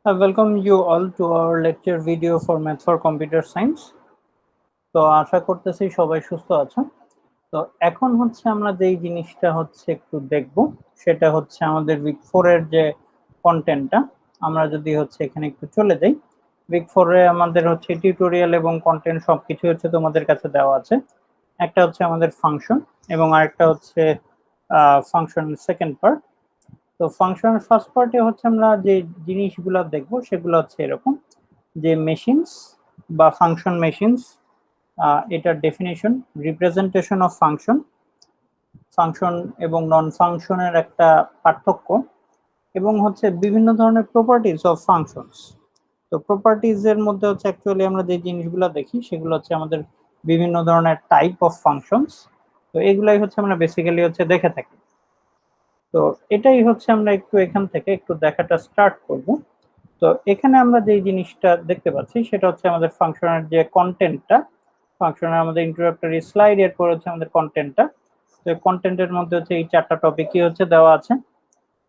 I welcome you all to our lecture video for Math for Computer Science. তো আশা করতেছি সবাই সুস্থ আছেন। তো এখন হচ্ছে আমরা যেই জিনিসটা হচ্ছে একটু দেখব সেটা হচ্ছে আমাদের উইক 4 এর যে কন্টেন্টটা। আমরা যদি হচ্ছে এখানে একটু চলে যাই, উইক 4 এ আমাদের হচ্ছে টিউটোরিয়াল এবং কন্টেন্ট সবকিছু হচ্ছে তোমাদের কাছে দেওয়া আছে। একটা হচ্ছে আমাদের ফাংশন এবং আরেকটা হচ্ছে ফাংশন সেকেন্ড পার্ট। তো ফাংশনের ফার্স্ট পার্টে হচ্ছে আমরা যে জিনিসগুলো দেখব সেগুলো হচ্ছে এরকম যে মেশিনস বা ফাংশন মেশিনস, এটার definition, representation of function, function এবং নন ফাংশনের একটা পার্থক্য, এবং হচ্ছে বিভিন্ন ধরনের প্রপার্টিজ অফ ফাংশনস। তো প্রপার্টিজ এর মধ্যে হচ্ছে অ্যাকচুয়ালি আমরা যে জিনিসগুলো দেখি সেগুলো হচ্ছে আমাদের বিভিন্ন ধরনের টাইপ অফ ফাংশনস। তো এগুলাই হচ্ছে আমরা বেসিক্যালি হচ্ছে দেখে থাকি। তো এটাই হচ্ছে আমরা একটু এখান থেকে একটু দেখাটা স্টার্ট করব। তো এখানে আমরা যে জিনিসটা দেখতে পাচ্ছি সেটা হচ্ছে আমাদের ফাংশনের যে কন্টেন্টটা, ফাংশনের আমাদের ইন্ট্রোডাক্টরি স্লাইড, এরপর হচ্ছে আমাদের কন্টেন্টটা। তো কন্টেন্টের মধ্যে হচ্ছে এই চারটা টপিকই হচ্ছে দেওয়া আছে।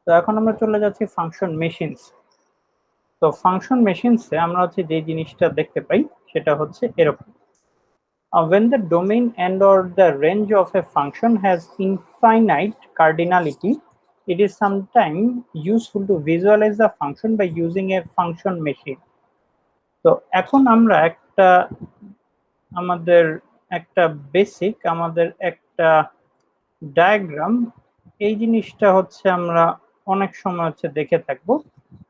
তো এখন আমরা চলে যাচ্ছি ফাংশন মেশিনস। তো ফাংশন মেশিনসে আমরা হচ্ছে যে জিনিসটা দেখতে পাই সেটা হচ্ছে এরকম: when the domain and or the range of a function has infinite cardinality, it is sometimes useful to visualize the function by using a function machine. তো এখন আমরা আমাদের একটা বেসিক আমাদের একটা ডায়াগ্রাম, এই জিনিসটা হচ্ছে আমরা অনেক সময় হচ্ছে দেখে থাকবো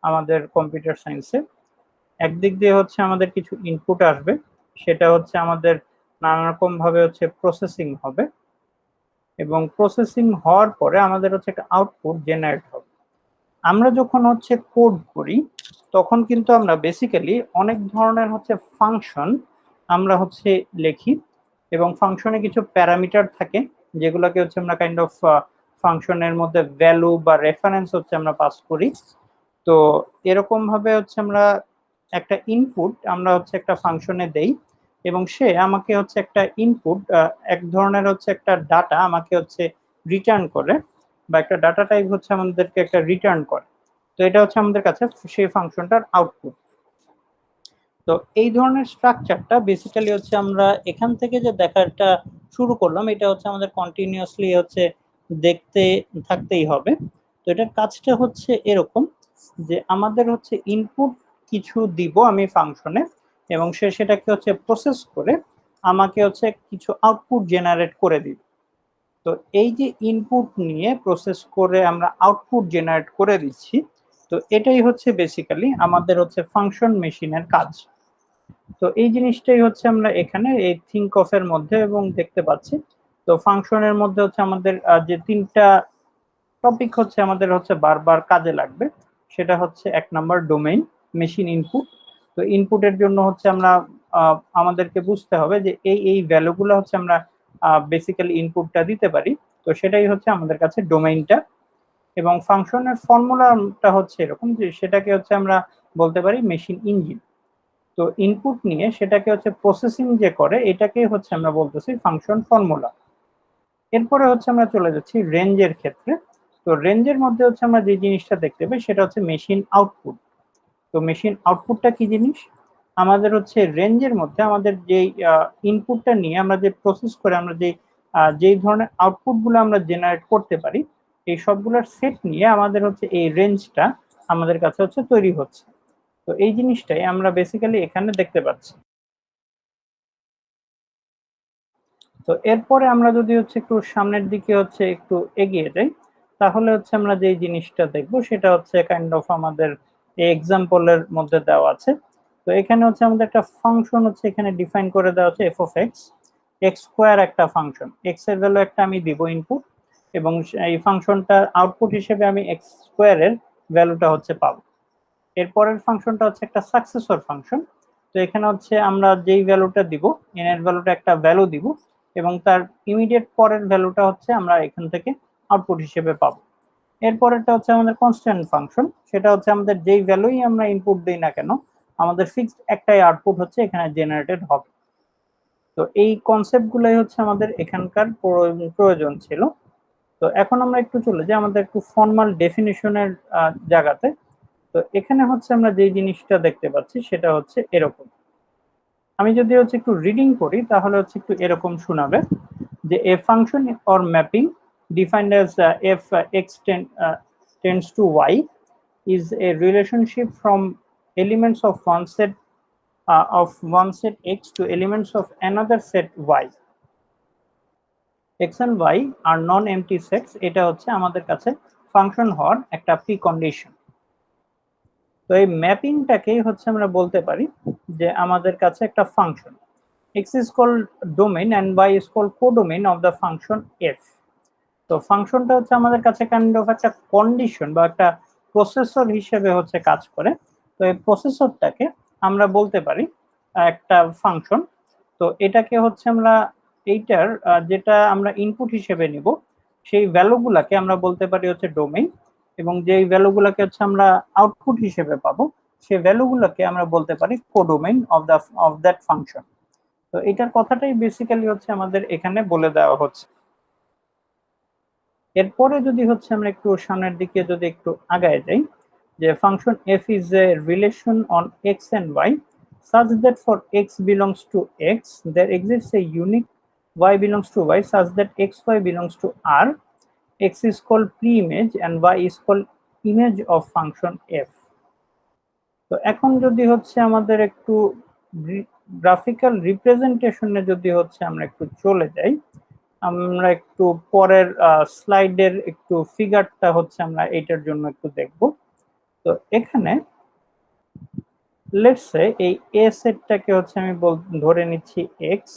আমাদের কম্পিউটার সায়েন্সে। একদিক দিয়ে হচ্ছে আমাদের কিছু ইনপুট আসবে, সেটা হচ্ছে আমাদের নানা রকম ভাবে হচ্ছে প্রসেসিং হবে, এবং প্রসেসিং হওয়ার পরে আমাদের হচ্ছে একটা আউটপুট জেনারেট হবে। আমরা যখন হচ্ছে কোড করি তখন কিন্তু আমরা বেসিক্যালি অনেক ধরনের হচ্ছে ফাংশন আমরা হচ্ছে লিখি, এবং ফাংশনে কিছু প্যারামিটার থাকে যেগুলোকে হচ্ছে আমরা কাইন্ড অফ ফাংশনের মধ্যে ভ্যালু বা রেফারেন্স হচ্ছে আমরা পাস করি। তো এরকম ভাবে হচ্ছে আমরা একটা ইনপুট আমরা হচ্ছে একটা ফাংশনে দেই, এবং সে আমাকে হচ্ছে একটা ইনপুট, এক ধরনের হচ্ছে একটা ডাটা আমাকে হচ্ছে রিটার্ন করে, বা একটা ডাটা টাইপ হচ্ছে আমাদেরকে একটা রিটার্ন করে। তো এটা হচ্ছে আমাদের কাছে সেই ফাংশনটার আউটপুট। তো এই ধরনের স্ট্রাকচারটা বেসিক্যালি হচ্ছে আমরা এখান থেকে যে দেখাটা শুরু করলাম এটা হচ্ছে আমাদের কন্টিনিউয়াসলি হচ্ছে দেখতে থাকতেই হবে। তো এটার কাজটা হচ্ছে এরকম যে আমাদের হচ্ছে ইনপুট কিছু দিব আমি ফাংশনে, এবং সে সেটাকে হচ্ছে প্রসেস করে আমাকে হচ্ছে কিছু আউটপুট জেনারেট করে দিবে। তো এই যে ইনপুট নিয়ে প্রসেস করে আমরা আউটপুট জেনারেট করে দিচ্ছি, তো এটাই হচ্ছে বেসিক্যালি আমাদের হচ্ছে ফাংশন মেশিনের কাজ। তো এই জিনিসটাই হচ্ছে আমরা এখানে এই থিঙ্ক অফ এর মধ্যে এবং দেখতে পাচ্ছি। তো ফাংশনের মধ্যে হচ্ছে আমাদের যে তিনটা টপিক হচ্ছে আমাদের হচ্ছে বারবার কাজে লাগবে, সেটা হচ্ছে এক নাম্বার ডোমেইন, মেশিন ইনপুট। তো ইনপুটের জন্য হচ্ছে আমরা আমাদেরকে বুঝতে হবে যে এই ভ্যালুগুলো হচ্ছে আমরা বেসিক্যালি ইনপুটটা দিতে পারি। তো সেটাই হচ্ছে আমাদের কাছে ডোমেইনটা। এবং ফাংশনের ফর্মুলাটা হচ্ছে এরকম যে সেটাকে হচ্ছে আমরা বলতে পারি মেশিন ইঞ্জিন। তো ইনপুট নিয়ে সেটাকে হচ্ছে প্রসেসিং যে করে এটাকে হচ্ছে আমরা বলতেছি ফাংশন ফর্মুলা। এরপরে হচ্ছে আমরা চলে যাচ্ছি রেঞ্জের ক্ষেত্রে। তো রেঞ্জের মধ্যে হচ্ছে আমরা যে জিনিসটা দেখতে পাই সেটা হচ্ছে মেশিন আউটপুট। তো মেশিন আউটপুটটা কি জিনিস? আমাদের হচ্ছে রেঞ্জের মধ্যে আমাদের যেই ইনপুটটা নিয়ে আমরা যে প্রসেস করে আমরা যেই ধরনের আউটপুট গুলো আমরা জেনারেট করতে পারি, এই সবগুলোর সেট নিয়ে আমাদের হচ্ছে এই রেঞ্জটা আমাদের কাছে হচ্ছে তৈরি হচ্ছে। তো এই জিনিসটাই আমরা বেসিক্যালি এখানে দেখতে পাচ্ছি। তো এরপরে আমরা যদি হচ্ছে একটু সামনের দিকে হচ্ছে একটু এগিয়ে যাই, তাহলে হচ্ছে আমরা যে জিনিসটা দেখবো সেটা হচ্ছে কাইন্ড অফ আমাদের এক্সাম্পলের মধ্যে দেওয়া আছে। তো এখানে হচ্ছে আমাদের একটা ফাংশন হচ্ছে এখানে ডিফাইন করে দেওয়া আছে F of x, x square একটা ফাংশন, এক্স এর ভ্যালু একটা আমি দিব ইনপুট, এবং এই ফাংশনটার আউটপুট হিসেবে আমি এক্স স্কোয়ারের ভ্যালুটা হচ্ছে পাবো। এরপরের ফাংশনটা হচ্ছে একটা সাকসেসর ফাংশন। তো এখানে হচ্ছে আমরা যেই ভ্যালুটা দিব, এন এর ভ্যালুটা একটা ভ্যালু দিব, এবং তার ইমিডিয়েট পরের ভ্যালুটা হচ্ছে আমরা এখান থেকে আউটপুট হিসেবে পাবো। এরপরেরটা হচ্ছে আমাদের কনস্ট্যান্ট ফাংশন, সেটা হচ্ছে আমাদের যেই ভ্যালুই আমরা ইনপুট দিই না কেন আমাদের ফিক্সড একটাই আউটপুট হচ্ছে এখানে জেনারেটেড হবে। তো এই কনসেপ্ট গুলাই হচ্ছে আমাদের এখানকার প্রয়োজন ছিল। তো এখন আমরা একটু চলে যাই আমাদের একটু ফর্মাল ডেফিনিশনের জায়গাতে। তো এখানে হচ্ছে আমরা যে জিনিসটা দেখতে পাচ্ছি সেটা হচ্ছে এরকম। আমি যদি হচ্ছে একটু রিডিং করি তাহলে হচ্ছে একটু এরকম শোনাবে যে a function or mapping defined as f x tends to y is a relationship from elements of one set x to elements of another set y. x and y are non-empty sets. এটা হচ্ছে আমাদের কাছে function হওয়ার একটা pre condition. তো এই ম্যাপিংটাকেই হচ্ছে আমরা বলতে পারি যে আমাদের কাছে একটা function x is called domain and y is called codomain of the function f. তো ফাংশনটা হচ্ছে আমাদের কাছে কাইন্ড অফ একটা কন্ডিশন বা একটা প্রসেসর হিসেবে হচ্ছে কাজ করে। তো এই প্রসেসরটাকে আমরা বলতে পারি একটা ফাংশন। তো এটাকে হচ্ছে আমরা এইটার যেটা আমরা ইনপুট হিসেবে নিব সেই ভ্যালুগুলাকে আমরা বলতে পারি হচ্ছে ডোমেইন, এবং যেই ভ্যালুগুলোকে হচ্ছে আমরা আউটপুট হিসেবে পাবো সেই ভ্যালুগুলোকে আমরা বলতে পারি কোডোমেইন অফ দ্যাট ফাংশন। তো এটার কথাটাই বেসিক্যালি হচ্ছে আমাদের এখানে বলে দেওয়া হচ্ছে। এরপরে যদি হচ্ছে আমরা একটু সামনের দিকে যদি একটু আগায় যাই, যে function f is a relation on x and y such that for x belongs to x there exists a unique y belongs to y such that xy belongs to r. x is called pre-image and y is called image of function f. তো এখন যদি হচ্ছে আমাদের একটু graphical রিপ্রেজেন্টেশনে যদি হচ্ছে আমরা একটু চলে যাই, আমরা একটু পরের স্লাইডের একটু ফিগারটা হচ্ছে আমরা এটার জন্য একটু দেখব। তো এখানে লেটস সে এই এ সেটটাকে হচ্ছে আমি ধরে নিচ্ছি এক্স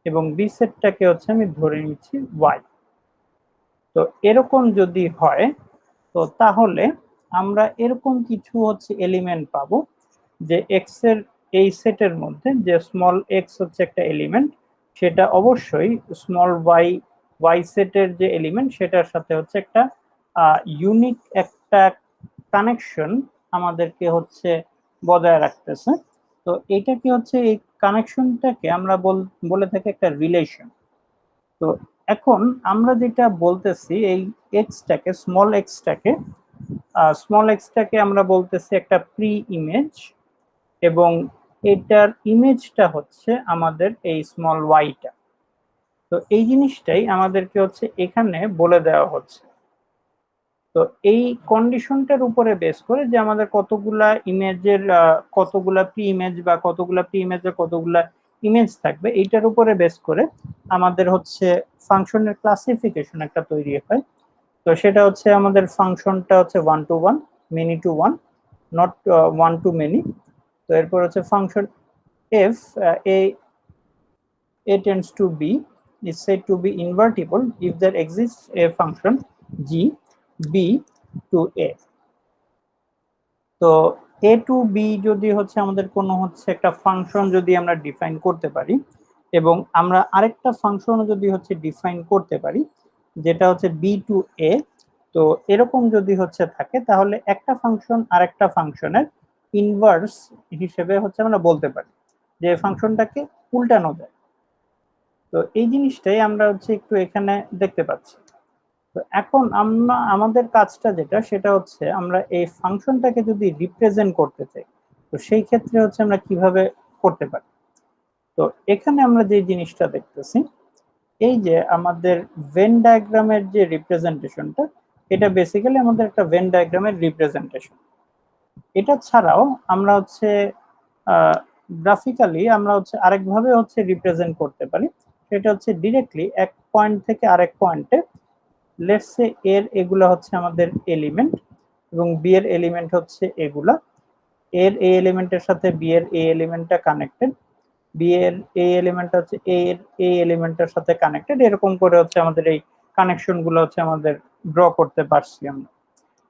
এবং বি সেটটাকে হচ্ছে আমি ধরে নিচ্ছি ওয়াই। তো এরকম যদি হয় তো তাহলে আমরা এরকম কিছু হচ্ছে এলিমেন্ট পাবো যে এক্স এর এই সেটের মধ্যে যে স্মল এক্স হচ্ছে একটা এলিমেন্ট, সেটা অবশ্যই স্মল ওয়াই সেটের যে এলিমেন্ট সেটার সাথে হচ্ছে একটা ইউনিক একটা কানেকশন আমাদেরকে হচ্ছে বজায় রাখতেছে। তো এটা কি হচ্ছে এই কানেকশনটাকে আমরা বলে থাকি একটা রিলেশন। তো এখন আমরা যেটা বলতেছি এই স্মল এক্সটাকে আমরা বলতেছি একটা প্রি ইমেজ, এবং এটার ইমেজটা হচ্ছে আমাদের এই স্মল ওয়াইটা। তো এই জিনিসটাই আমাদেরকে হচ্ছে এখানে বলে দেওয়া হচ্ছে। তো এই কন্ডিশনটার উপরে বেস করে যে আমাদের কতগুলা প্রি ইমেজ বা কতগুলা ইমেজ থাকবে, এইটার উপরে বেস করে আমাদের হচ্ছে ফাংশনের ক্লাসিফিকেশন একটা তৈরি হয়। তো সেটা হচ্ছে আমাদের ফাংশনটা হচ্ছে 1 to 1, many two 1, not 1 to many. তো এরপর হচ্ছে function f a tends to b is said to be invertible if there exists a function g b to a. তো a to b যদি হচ্ছে আমাদের কোনো হচ্ছে একটা ফাংশন যদি আমরা ডিফাইন করতে পারি, এবং আমরা আরেকটা ফাংশনও যদি হচ্ছে ডিফাইন করতে পারি যেটা হচ্ছে b to a, তো এরকম যদি হচ্ছে থাকে তাহলে একটা ফাংশন আরেকটা ফাংশনের ইনভার্স হিসেবে হচ্ছে আমরা বলতে পারি যে ফাংশনটাকে উল্টানো যায়। তো এই জিনিসটাই আমরা হচ্ছে একটু এখানে দেখতে পাচ্ছি। তো এখন আমরা আমাদের কাজটা যেটা সেটা হচ্ছে আমরা এই ফাংশনটাকে যদি রিপ্রেজেন্ট করতে চাই তো সেই ক্ষেত্রে হচ্ছে আমরা কিভাবে করতে পারি। তো এখানে আমরা যে জিনিসটা দেখতেছি এই যে আমাদের ভেন ডায়াগ্রামের যে রিপ্রেজেন্টেশনটা, এটা বেসিক্যালি আমাদের একটা ভেন ডায়াগ্রামের রিপ্রেজেন্টেশন। এটা ছাড়াও আমরা হচ্ছে গ্রাফিক্যালি আমরা হচ্ছে আরেকভাবে হচ্ছে রিপ্রেজেন্ট করতে পারি। সেটা হচ্ছে ডিরেক্টলি এক পয়েন্ট থেকে আরেক পয়েন্টে লেটস সে এর এগুলা হচ্ছে আমাদের এলিমেন্ট এবং বি এর এলিমেন্ট হচ্ছে এগুলা, এর এই এলিমেন্টের সাথে বি এর এই এলিমেন্টটা কানেক্টেড, বি এর এই এলিমেন্ট হচ্ছে এ এর এই এলিমেন্টের সাথে কানেক্টেড, এরকম করে হচ্ছে আমাদের এই কানেকশন গুলো হচ্ছে আমাদের ড্র করতে পারছি আমরা।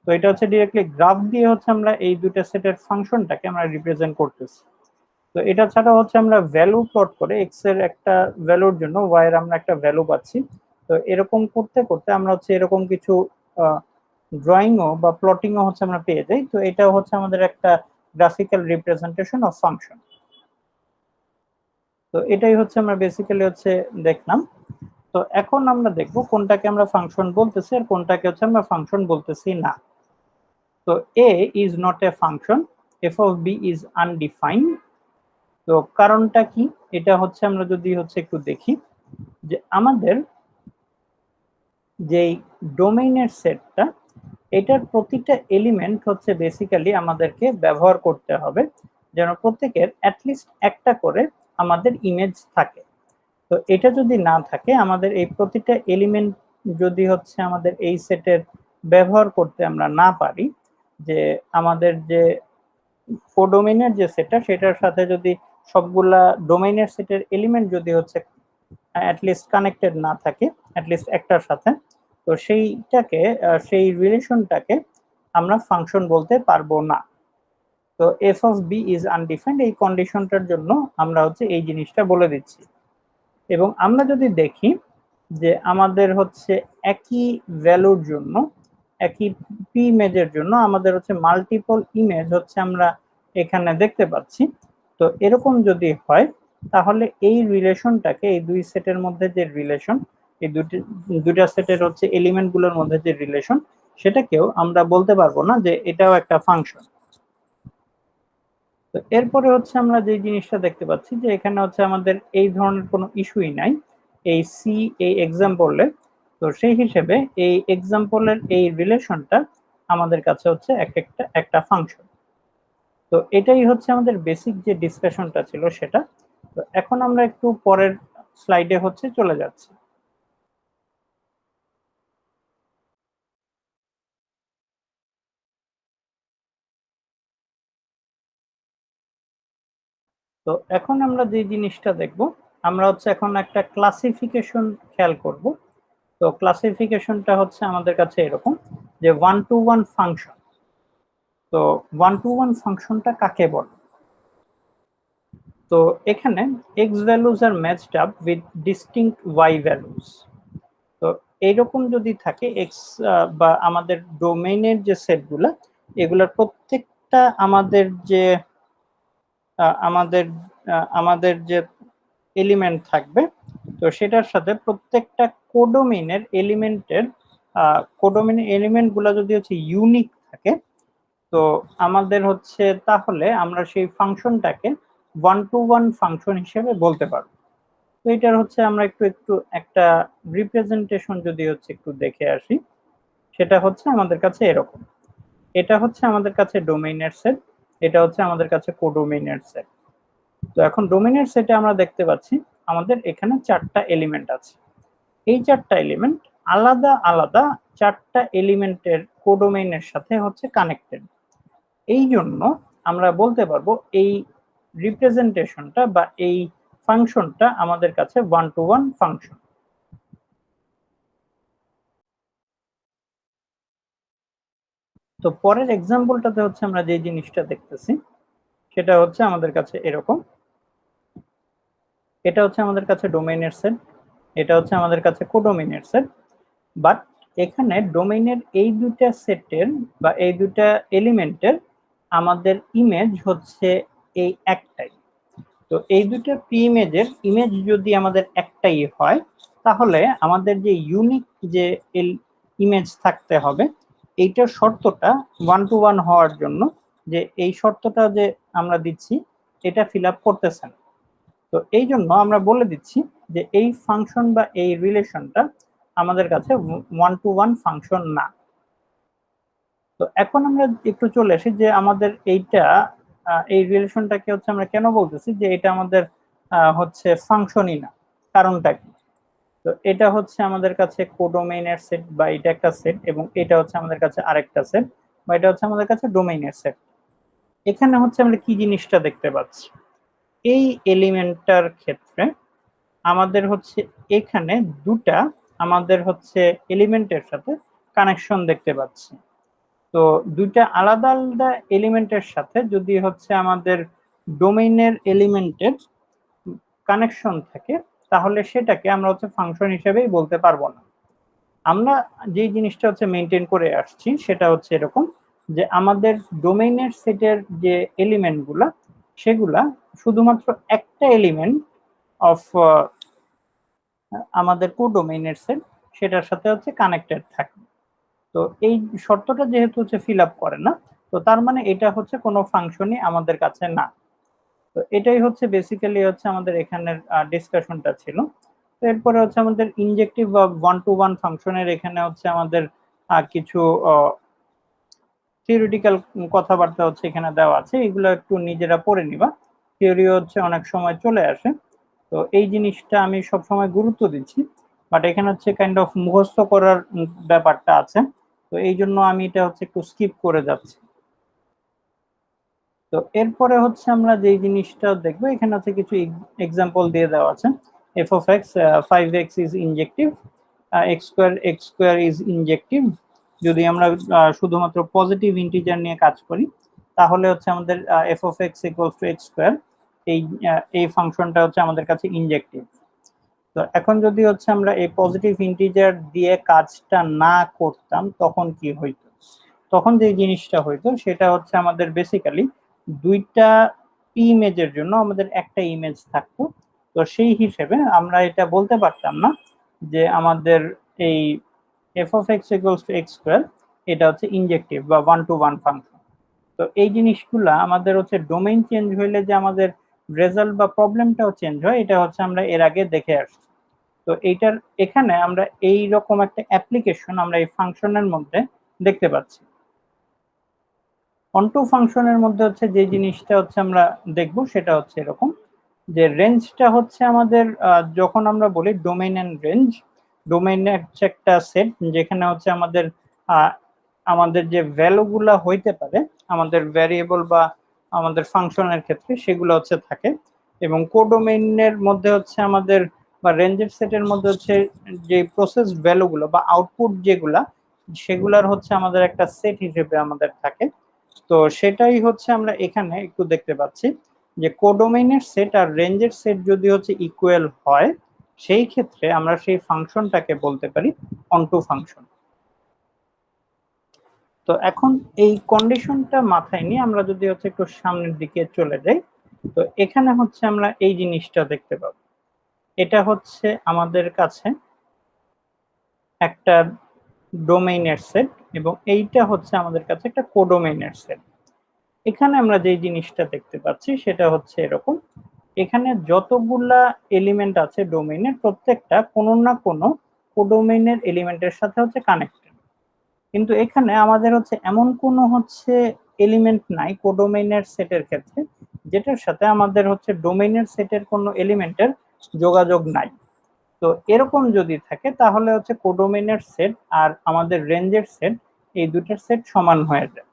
তো এটা হচ্ছে ডিরেক্টলি গ্রাফ দিয়ে হচ্ছে আমরা এই দুটো সেটের ফাংশনটাকে আমরা রিপ্রেজেন্ট করতেছি। তো এটা ছাড়া হচ্ছে আমরা ভ্যালু প্লট করে এক্স এর একটা ভ্যালুর জন্য ওয়াই এর আমরা একটা ভ্যালু পাচ্ছি। তো এরকম করতে করতে আমরা হচ্ছে এরকম কিছু ড্রয়িংও বা প্লটিংও হচ্ছে আমরা পেয়ে যাই। তো এটাও হচ্ছে আমাদের একটা গ্রাফিক্যাল রিপ্রেজেন্টেশন অফ ফাংশন। তো এটাই হচ্ছে আমরা বেসিক্যালি হচ্ছে দেখলাম। তো এখন আমরা দেখব কোনটাকে আমরা ফাংশন বলতেছি আর কোনটাকে হচ্ছে আমরা ফাংশন বলতেছি না। তো a is not a function, f of b is undefined। তো কারণটা কি, এটা হচ্ছে আমরা যদি হচ্ছে একটু দেখি যে আমাদের যেই ডোমেইনের সেটটা, এটার প্রতিটা এলিমেন্ট হচ্ছে বেসিক্যালি আমাদেরকে ব্যবহার করতে হবে যেন প্রত্যেকের অ্যাটলিস্ট একটা করে আমাদের ইমেজ থাকে। তো এটা যদি না থাকে, আমাদের এই প্রতিটা এলিমেন্ট যদি হচ্ছে আমাদের এই সেটের ব্যবহার করতে আমরা না পারি, যে আমাদের যে কোডোমেইনের যে সেটটা সেটার সাথে যদি সবগুলা ডোমেইনের সেটের এলিমেন্ট যদি হচ্ছে অ্যাটলিস্ট কানেক্টেড না থাকে অ্যাটলিস্ট একটার সাথে, তো সেইটাকে সেই রিলেশনটাকে আমরা ফাংশন বলতে পারবো না। তো F of B is undefined, এই কন্ডিশনটার জন্য আমরা হচ্ছে এই জিনিসটা বলে দিচ্ছি। এবং আমরা যদি দেখি যে আমাদের হচ্ছে একই ভ্যালুর জন্য, একই পি ইমেজের জন্য আমাদের হচ্ছে মাল্টিপল ইমেজ হচ্ছে আমরা এখানে দেখতে পাচ্ছি। তো এরকম যদি হয়, তাহলে এই রিলেশনটাকে, এই দুই সেটের মধ্যে যে রিলেশন, এই দুইটা সেটের হচ্ছে এলিমেন্ট গুলোর মধ্যে যে রিলেশন, সেটাকেও আমরা বলতে পারবো না যে এটাও একটা ফাংশন। তো এরপরে হচ্ছে আমরা যে জিনিসটা দেখতে পাচ্ছি যে এখানে হচ্ছে আমাদের এই ধরনের কোনো ইস্যুই নাই এই সি এই এক্সাম্পলে। তো সেই হিসেবে এই এক্সাম্পলের এই রিলেশনটা আমাদের কাছে হচ্ছে একটা ফাংশন। তো এটাই হচ্ছে আমাদের বেসিক যে ডিসকাশনটা ছিল সেটা। তো এখন আমরা একটু পরের স্লাইডে হচ্ছে চলে যাচ্ছি। তো এখন আমরা যে জিনিসটা দেখব, আমরা হচ্ছে এখন একটা ক্লাসিফিকেশন খেয়াল করব। তো ক্লাসিফিকেশনটা হচ্ছে আমাদের কাছে এরকম যে ওয়ান টু ওয়ান ফাংশন। তো ওয়ান টু ওয়ান ফাংশনটা কাকে বলে? তো এখানে X values are matched up with distinct Y values. তো এইরকম যদি থাকে এক্স বা আমাদের ডোমেইনের যে সেটগুলো, এগুলোর প্রত্যেকটা আমাদের যে আমাদের আমাদের যে এলিমেন্ট থাকবে, তো সেটার সাথে প্রত্যেকটা কোডোমেইনের এলিমেন্টের কোডোমেইনের এলিমেন্টগুলো যদি হচ্ছে ইউনিক থাকে, তো আমাদের হচ্ছে তাহলে আমরা সেই ফাংশনটাকে ওয়ান টু ওয়ান ফাংশন হিসেবে বলতে পারবো। তো এটার হচ্ছে আমরা একটু একটু একটা রিপ্রেজেন্টেশন যদি হচ্ছে একটু দেখে আসি, সেটা হচ্ছে আমাদের কাছে এরকম। এটা হচ্ছে আমাদের কাছে ডোমেইনের সেট, এটা হচ্ছে আমাদের কাছে কোডোমেইনের সেট। তো এখন ডোমেইনের সেটে আমরা দেখতে পাচ্ছি আমাদের এখানে চারটা এলিমেন্ট আছে। এই চারটা এলিমেন্ট আলাদা আলাদা চারটা এলিমেন্টের কোডোমেইনের সাথে হচ্ছে কানেক্টেড। এই জন্য আমরা বলতে পারবো এই রিপ্রেজেন্টেশনটা বা এই ফাংশনটা আমাদের কাছে ওয়ান টু ওয়ান ফাংশন। তো পরের এক্সাম্পলটাতে হচ্ছে আমরা যে জিনিসটা দেখতেছি সেটা হচ্ছে আমাদের কাছে এরকম। এটা হচ্ছে আমাদের কাছে ডোমেইনের সেট, এটা হচ্ছে আমাদের কাছে কোডোমেইনের সেট। বাট এখানে ডোমেইনের এই দুইটা সেটের বা এই দুইটা এলিমেন্টের আমাদের ইমেজ হচ্ছে এই একটাই। তো এই দুইটা প্রি ইমেজের ইমেজ যদি আমাদের একটাই হয়, তাহলে আমাদের যে ইউনিক যে ইমেজ থাকতে হবে, এইটার শর্তটা ওয়ান টু ওয়ান হওয়ার জন্য, যে এই শর্তটা যে আমরা দিচ্ছি এটা ফিল আপ করতেছে না। তো এই জন্য আমরা বলে দিচ্ছি যে এই ফাংশন বা এই রিলেশনটা আমাদের কাছে ওয়ান টু ওয়ান ফাংশন না। তো এখন আমরা একটু চলে আসি যে আমাদের এইটা এই রিলেশনটাকে হচ্ছে আমরা কেন বলতেছি যে এটা আমাদের হচ্ছে ফাংশনই না, কারণটা কি? তো এটা হচ্ছে আমাদের কাছে কোডোমেইনের সেট বা এটা একটা সেট, এবং এটা হচ্ছে আমাদের কাছে আরেকটা সেট, বা এটা হচ্ছে আমাদের কাছে ডোমেইনের সেট। এখানে হচ্ছে আমরা কি জিনিসটা দেখতে পাচ্ছি, এই এলিমেন্টটার ক্ষেত্রে আমাদের হচ্ছে এখানে দুটা আমাদের হচ্ছে এলিমেন্টের সাথে কানেকশন দেখতে পাচ্ছি। তো দুইটা আলাদা আলাদা এলিমেন্টের সাথে যদি হচ্ছে আমাদের ডোমেইনের এলিমেন্টের কানেকশন থাকে, তাহলে সেটাকে আমরা হচ্ছে ফাংশন হিসেবেই বলতে পারবো না। আমরা যে জিনিসটা হচ্ছে মেনটেন করে আসছি সেটা হচ্ছে এরকম যে আমাদের ডোমেইনের সেটের যে এলিমেন্টগুলা, সেগুলা শুধুমাত্র একটা এলিমেন্ট অফ আমাদের কোডোমেইনের সেট, সেটার সাথে হচ্ছে কানেক্টেড থাকে। তো এই শর্তটা যেহেতু হচ্ছে ফিল আপ করে না, তো তার মানে এটা হচ্ছে কোনো ফাংশনই আমাদের কাছে না। তো এটাই হচ্ছে বেসিক্যালি হচ্ছে আমাদের এখানের ডিসকাশনটা ছিল। তো এরপরে হচ্ছে আমাদের ইনজেক্টিভ বা ওয়ান টু ওয়ান ফাংশনের এখানে হচ্ছে আমাদের কিছু থিওরিটিক্যাল কথাবার্তা হচ্ছে এখানে দেওয়া আছে, এগুলো একটু নিজেরা পড়ে নিবা। থিওরি হচ্ছে অনেক সময় চলে আসে, তো এই জিনিসটা আমি সবসময় গুরুত্ব দিচ্ছি, বাট এখানে হচ্ছে কাইন্ড অফ মুখস্থ করার ব্যাপারটা আছে, তো এই জন্য আমি এটা হচ্ছে একটু স্কিপ করে যাচ্ছি। তো এরপরে হচ্ছে আমরা যেই জিনিসটা দেখবো, এখানে হচ্ছে কিছু এক্সাম্পল দিয়ে দেওয়া আছে। F of x 5x is ইনজেক্টিভ, x square is ইনজেক্টিভ। যদি আমরা শুধুমাত্র পজিটিভ ইন্টিজার নিয়ে কাজ করি, তাহলে হচ্ছে আমাদের F of x equals to x square, এই ফাংশনটা হচ্ছে আমাদের কাছে ইনজেক্টিভ। তো এখন যদি হচ্ছে আমরা এই পজিটিভ ইন্টিজার দিয়ে কাজটা না করতাম, তখন কি হইতো? তখন যে জিনিসটা হইতো সেটা হচ্ছে আমাদের বেসিক্যালি দুইটা ইমেজের জন্য আমাদের একটা ইমেজ থাকতো। তো সেই হিসেবে আমরা এটা বলতে পারতাম না যে আমাদের এই F of x equals to x square এটা হচ্ছে ইনজেক্টিভ বা ওয়ান টু ওয়ান ফাংশন। তো এই জিনিসগুলা আমাদের হচ্ছে ডোমেইন চেঞ্জ হইলে যে আমাদের রেজাল্ট বা প্রবলেমটাও চেঞ্জ হয়, এটা হচ্ছে আমরা এর আগে দেখে আসছি। তো এইটার এখানে আমরা এই রকম একটা অ্যাপ্লিকেশন আমরা এই ফাংশনের মধ্যে দেখতে পাচ্ছি। অনটু ফাংশনের মধ্যে হচ্ছে যে জিনিসটা হচ্ছে আমরা দেখব সেটা হচ্ছে এরকম, যে রেঞ্জটা হচ্ছে আমাদের যখন আমরা বলি ডোমেইন এন্ড রেঞ্জ, ডোমেইন হচ্ছে একটা সেট যেখানে হচ্ছে আমাদের আমাদের যে ভ্যালুগুলা হইতে পারে আমাদের ভ্যারিয়েবল বা আমাদের ফাংশনের ক্ষেত্রে সেগুলো হচ্ছে থাকে, এবং কোডোমেইনের মধ্যে হচ্ছে আমাদের বা রেঞ্জের সেটের মধ্যে হচ্ছে যে প্রসেস ভ্যালুগুলো বা আউটপুট যেগুলা সেগুলার হচ্ছে আমাদের একটা সেট হিসেবে আমাদের থাকে। তো সেটাই হচ্ছে আমরা এখানে একটু দেখতে পাচ্ছি যে কোডোমেইনের সেট আর রেঞ্জের সেট যদি হচ্ছে ইকুয়াল হয়, সেই ক্ষেত্রে আমরা সেই ফাংশনটাকে বলতে পারি অনটু ফাংশন। তো এখন এই কন্ডিশনটা মাথায় নিয়ে আমরা যদি হচ্ছে একটু সামনের দিকে চলে যাই, তো এখানে হচ্ছে আমরা এই জিনিসটা দেখতে পাবো। এটা হচ্ছে আমাদের কাছে একটা ডোমেইনের সেট এবং এইটা হচ্ছে আমাদের কাছে একটা কোডোমেইনের সেট। এখানে আমরা যে জিনিসটা দেখতে পাচ্ছি সেটা হচ্ছে এরকম, এখানে যতগুলা এলিমেন্ট আছে ডোমেইনের প্রত্যেকটা কোনো না কোনো কোডোমেইনের এলিমেন্টের সাথে হচ্ছে কানেক্টেড, কিন্তু এখানে আমাদের হচ্ছে এমন কোনো হচ্ছে এলিমেন্ট নাই কোডোমেইনের সেটের ক্ষেত্রে যেটার সাথে আমাদের হচ্ছে ডোমেইনের সেটের কোনো এলিমেন্টের যোগাযোগ নাই। তো এরকম যদি থাকে তাহলে হচ্ছে কোডোমেইনের সেট আর আমাদের রেঞ্জের সেট, এই দুটার সেট সমান হয়ে যায়।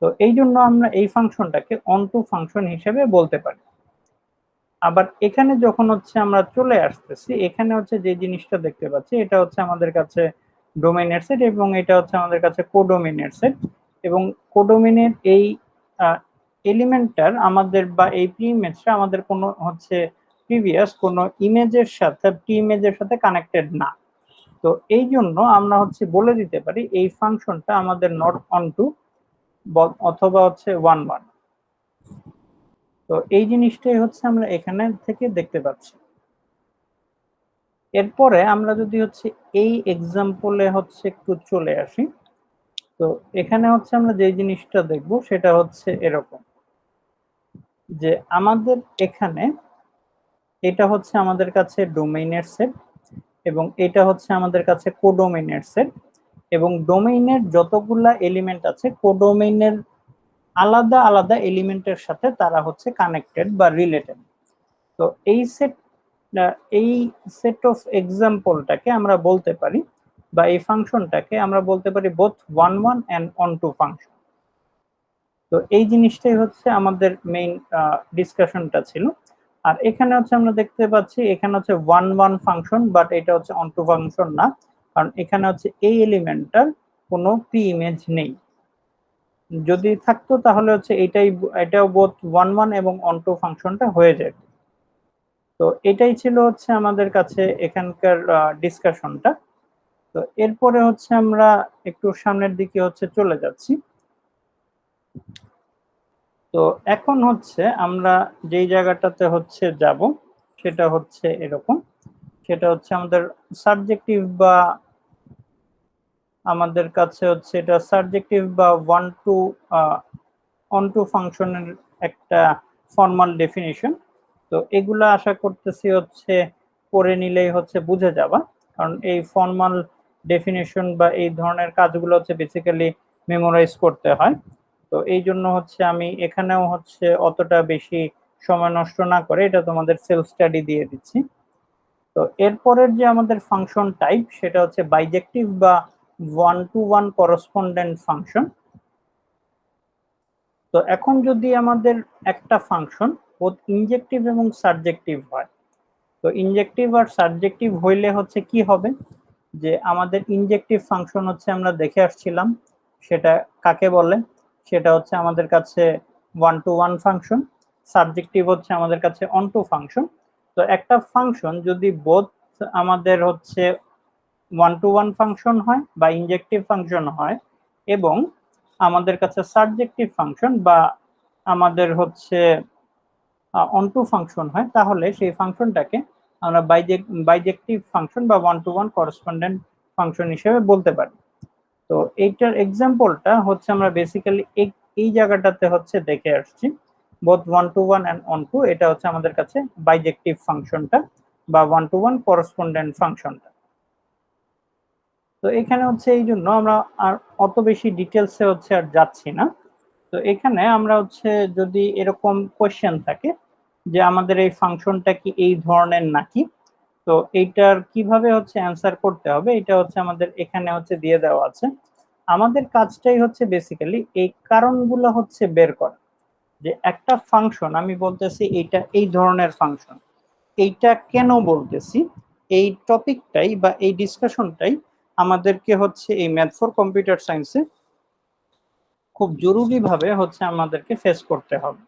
তো এই জন্য আমরা এই ফাংশনটাকে অনটু ফাংশন হিসেবে বলতে পারি। আবার এখানে যখন হচ্ছে আমরা চলে আসতেছি, এখানে হচ্ছে যে জিনিসটা দেখতে পাচ্ছি এটা হচ্ছে আমাদের কাছে ডোমেইনের সেট এবং এটা হচ্ছে আমাদের কাছে কোডোমেইনের সেট, এবং কোডোমেইনের এই এলিমেন্টটার আমাদের বা এই প্রি ইমেজটা আমাদের কোনো হচ্ছে প্রিভিয়াস কোনো ইমেজের সাথে প্রি ইমেজের সাথে কানেক্টেড না। তো এই জন্য আমরা হচ্ছে বলে দিতে পারি এই ফাংশনটা আমাদের নট অনটু অথবা হচ্ছে ওয়ান ওয়ান। তো এই জিনিসটাই হচ্ছে আমরা এখানে থেকে দেখতে পাচ্ছি। এরপরে আমরা যদি হচ্ছে এই এক্সাম্পলে হচ্ছে একটু চলে আসি, তো এখানে হচ্ছে আমরা যে জিনিসটা দেখব সেটা হচ্ছে এরকম, যে আমাদের এখানে এটা হচ্ছে আমাদের কাছে ডোমেইনের সেট এবং এটা হচ্ছে আমাদের কাছে কোডোমেইনের সেট, এবং ডোমেইনের যতগুলা এলিমেন্ট আছে কোডোমেইনের আলাদা আলাদা এলিমেন্টের সাথে তারা হচ্ছে কানেক্টেড বা রিলেটেড। তো এই সেট অফ এক্সাম্পলটাকে আমরা বলতে পারি বা এই ফাংশনটাকে আমরা বলতে পারি both one one and onto function. তো এই জিনিসটাই হচ্ছে আমাদের মেইন ডিসকাশনটা ছিল। আর এখানে হচ্ছে আমরা দেখতে পাচ্ছি এখানে হচ্ছে ওয়ান ওয়ান ফাংশন, বাট এটা হচ্ছে অন টু ফাংশন না, কারণ এখানে হচ্ছে এই এলিমেন্টটার কোনো প্রি ইমেজ নেই। যদি থাকতো তাহলে হচ্ছে এটাও বোথ ওয়ান ওয়ান এবং অন টু ফাংশনটা হয়ে যেত। তো এটাই ছিল হচ্ছে আমাদের কাছে এখানকার ডিসকাশনটা। তো এরপরে হচ্ছে আমরা একটু সামনের দিকে হচ্ছে চলে যাচ্ছি। তো এখন হচ্ছে আমরা যেই জায়গাটাতে হচ্ছে যাব সেটা হচ্ছে এরকম, সেটা হচ্ছে আমাদের সাবজেক্টিভ বা আমাদের কাছে হচ্ছে এটা সাবজেক্টিভ বা অন টু ফাংশনের একটা ফর্মাল ডেফিনিশন। তো এগুলা আশা করতেছি হচ্ছে পড়ে নিলেই হচ্ছে বুঝে যাবা, কারণ এই ফর্মাল ডেফিনিশন বা এই ধরনের কাজগুলো হচ্ছে বেসিক্যালি মেমোরাইজ করতে হয়। তো এই জন্য হচ্ছে আমি এখানেও হচ্ছে অতটা বেশি সময় নষ্ট না করে এটা তোমাদের সেলফ স্টাডি দিয়ে দিচ্ছি। তো এরপরের যে আমাদের ফাংশন টাইপ সেটা হচ্ছে বাইজেক্টিভ বা one to one correspondent function. তো এখন যদি আমাদের একটা ফাংশন বোথ ইনজেক্টিভ এবং সাবজেক্টিভ হয়, তো ইনজেক্টিভ আর সাবজেক্টিভ হইলে হচ্ছে কি হবে, যে আমাদের ইনজেক্টিভ ফাংশন হচ্ছে আমরা দেখে আসছিলাম সেটা কাকে বলে, সেটা হচ্ছে আমাদের কাছে one to one function. Subjective হচ্ছে আমাদের কাছে অন টু ফাংশন। তো একটা ফাংশন যদি বোথ আমাদের হচ্ছে ওয়ান টু ওয়ান ফাংশন হয় বা ইনজেক্টিভ ফাংশন হয় এবং আমাদের কাছে সাবজেক্টিভ ফাংশন বা আমাদের হচ্ছে অন টু ফাংশন হয়, তাহলে সেই ফাংশনটাকে আমরা বাইজেক্টিভ ফাংশন বা one to one correspondent function হিসেবে বলতে পারি। তো এইটার এক্সাম্পলটা হচ্ছে আমরা বেসিক্যালি এই জায়গাটাতে হচ্ছে দেখে আসছি both one to one and onto, এটা হচ্ছে আমাদের কাছে বাইজেক্টিভ ফাংশনটা বা ওয়ান টু ওয়ান করসপন্ডেন্ট ফাংশনটা। তো এখানে হচ্ছে এই জন্য আমরা আর অত বেশি ডিটেলসে হচ্ছে আর যাচ্ছি না। তো এখানে আমরা হচ্ছে যদি এরকম কোয়েশ্চেন থাকে যে আমাদের এই ফাংশনটা কি এই ধরনের নাকি, তো এইটার কিভাবে হচ্ছে অ্যান্সার করতে হবে এটা হচ্ছে আমাদের এখানে হচ্ছে দিয়ে দেওয়া আছে। আমাদের কাজটাই হচ্ছে বেসিক্যালি এই কারণগুলো হচ্ছে বের করা, যে একটা ফাংশন আমি বলতেছি এইটা এই ধরনের ফাংশন, এইটা কেন বলতেছি, এই টপিকটাই বা এই ডিসকাশনটাই আমাদেরকে হচ্ছে এই ম্যাথ ফর কম্পিউটার সায়েন্সে খুব জরুরিভাবে হচ্ছে আমাদেরকে ফেস করতে হবে।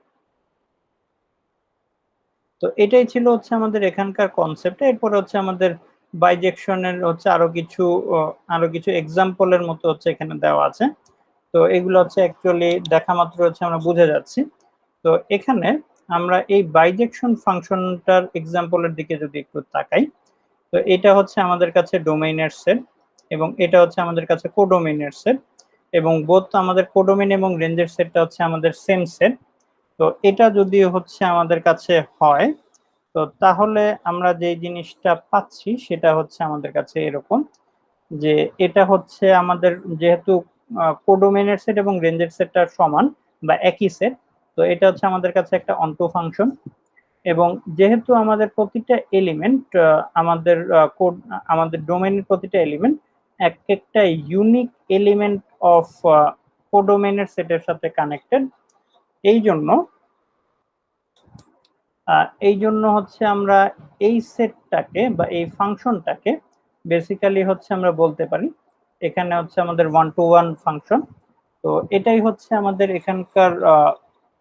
তো এটাই ছিল হচ্ছে আমাদের এখানকার কনসেপ্ট। এরপরে হচ্ছে আমাদের বাইজেকশনের হচ্ছে আরো কিছু এক্সাম্পলের মতো হচ্ছে এখানে দেওয়া আছে। তো এগুলো হচ্ছে অ্যাকচুয়ালি দেখা মাত্র হচ্ছে আমরা বুঝে যাচ্ছি। তো এখানে আমরা এই বাইজেকশন ফাংশনটার এক্সাম্পলের দিকে যদি একটু তাকাই, তো এটা হচ্ছে আমাদের কাছে ডোমেইনের সেট এবং এটা হচ্ছে আমাদের কাছে কোডোমেইনের সেট, এবং বোথ আমাদের কোডোমেইন এবং রেঞ্জের সেটটা হচ্ছে আমাদের সেম সেট। তো এটা যদি হচ্ছে আমাদের কাছে হয়, তো তাহলে আমরা যে জিনিসটা পাচ্ছি সেটা হচ্ছে আমাদের কাছে এরকম, যে এটা হচ্ছে আমাদের যেহেতু কোডোমেইনের সেট এবং রেঞ্জের সেটটা সমান বা একই সেট, তো এটা হচ্ছে আমাদের কাছে একটা অন্টো ফাংশন। এবং যেহেতু আমাদের প্রতিটা এলিমেন্ট আমাদের ডোমেইনের প্রতিটা এলিমেন্ট এক একটা ইউনিক এলিমেন্ট অফ কোডোমেইনের সেটের সাথে কানেক্টেড, এই জন্য হচ্ছে আমরা এই সেটটাকে বা এই ফাংশনটাকে বেসিক্যালি হচ্ছে আমরা বলতে পারি এখানে হচ্ছে আমাদের ওয়ান টু ওয়ান ফাংশন। তো এটাই হচ্ছে আমাদের এখানকার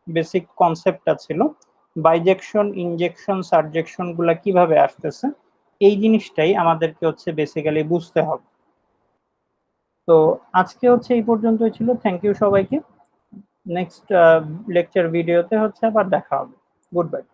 বেসিক কনসেপ্টটা ছিল, বাইজেকশন ইনজেকশন সাবজেকশন গুলা কিভাবে আসতেছে এই জিনিসটাই আমাদেরকে হচ্ছে বেসিক্যালি বুঝতে হবে। তো আজকে হচ্ছে এই পর্যন্তই ছিল, থ্যাংক ইউ সবাইকে। নেক্সট লেকচার ভিডিওতে হচ্ছে আবার দেখা হবে। Good bye.